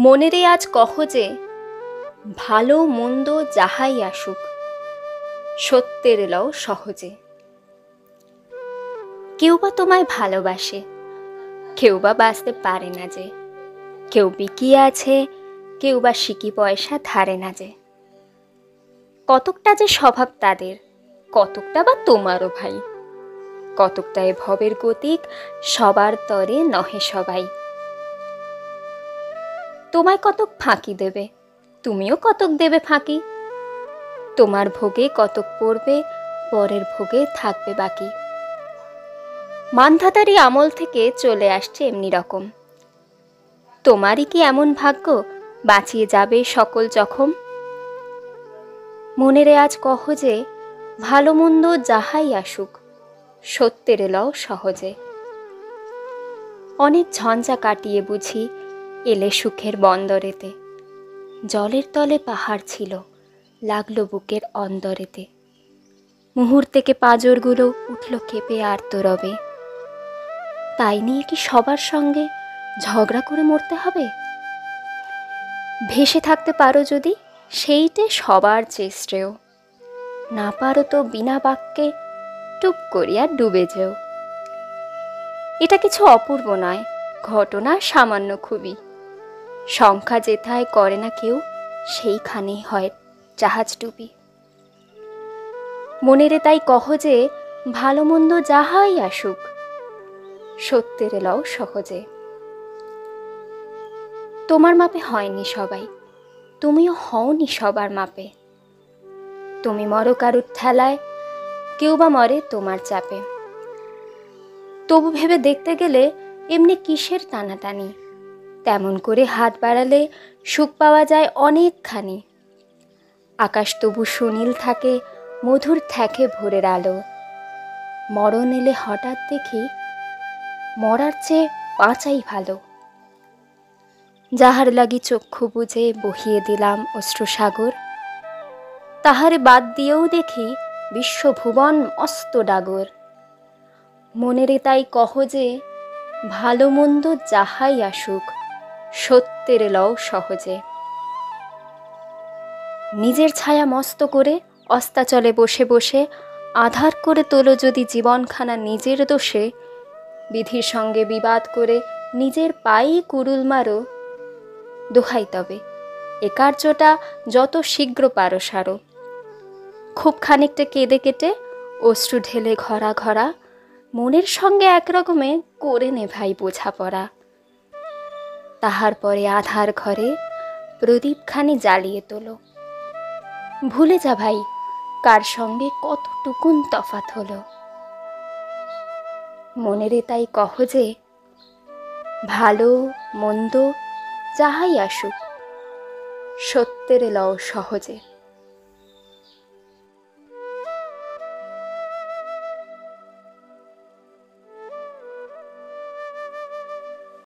মনেরে আজ কহ যে ভালো মন্দ যাহাই আসুক, সত্যের লও সহজে। কেউ বা তোমায় ভালোবাসে, কেউ বা বাঁচতে পারে না যে, কেউ বিকিয়ে আছে, কেউ বা সিকি পয়সা ধারে না যে। কতকটা যে স্বভাব তাদের, কতকটা বা তোমারও ভাই, কতকটা এ ভবের গতিক, সবার তরে নহে সবাই। তোমায় কতক ফাঁকি দেবে, তুমিও কতক দেবে ফাঁকি। তোমার ভোগে কতক পড়বে, পরের ভোগে থাকবে বাকি। মানধাতারি আমল থেকে চলে আসছে এমনি রকম। তোমারই কি এমন ভাগ্য বাঁচিয়ে যাবে সকল জখম? মনেরে আজ কহ যে ভালো মন্দ যাহাই আসুক, সত্যের লও সহজে। অনেক ঝঞ্ঝা কাটিয়ে বুঝি এলে সুখের বন্দরেতে। জলের তলে পাহাড় ছিল, লাগলো বুকের অন্দরেতে। মুহূর্তেকে পাঁজরগুলো উঠল কেঁপে আর্তরবে। তাই নিয়ে কি সবার সঙ্গে ঝগড়া করে মরতে হবে? ভেসে থাকতে পারো যদি, সেইটে সবার চেয়ে শ্রেয়। না পারো তো বিনা বাক্যে টুপ করিয়া ডুবে যেও। এটা কিছু অপূর্ব নয়, ঘটনা সামান্য খুবই। সংখ্যা যেথায় করে না কেউ, সেইখানেই হয় জাহাজ ডুবি। মনেরে তাই কহ যে ভালো মন্দ যাহাই আসুক, সত্যের লও সহজে। তোমার মাপে হয়নি সবাই, তুমিও হওনি সবার মাপে। তুমি মরো কারুর ঠেলায়, কেউ বা মরে তোমার চাপে। তবু ভেবে দেখতে গেলে এমনি কিসের টানাটানি, তেমন করে হাত বাড়ালে সুখ পাওয়া যায় অনেকখানি। আকাশ তবু সুনীল থাকে, মধুর থ্যাকে ভোরের আলো। মরণ এলে হঠাৎ দেখি মরার চেয়ে বাঁচাই ভালো। যাহার লাগি চক্ষু বুজে বহিয়ে দিলাম অশ্রুসাগর, তাহারে বাদ দিয়েও দেখি বিশ্বভুবন মস্ত ডাগর। মনেরে তাই কহ যে ভালো মন্দ যাহাই আসুক, সত্যের লও সহজে। নিজের ছায়া মস্ত করে অস্তাচলে বসে বসে আধার করে তোলো যদি জীবনখানা নিজের দোষে। বিধির সঙ্গে বিবাদ করে নিজের পায়েই কুড়ুল মারো। দোহাই তবে এ কার্যটা যত শীঘ্র পারো সারো। খুব খানিকটা কেঁদে কেটে অশ্রু ঢেলে ঘরা ঘরা, মনের সঙ্গে একরকমে করে নে ভাই বোঝাপড়া। তাহার পরে আধার ঘরে প্রদীপখানি জ্বালিয়ে তোলো। ভুলে যা ভাই কার সঙ্গে কতটুকুন তফাৎ হলো। মনেরে তাই কহ যে ভালো মন্দ যাহাই আসুক, সত্যের লও সহজে।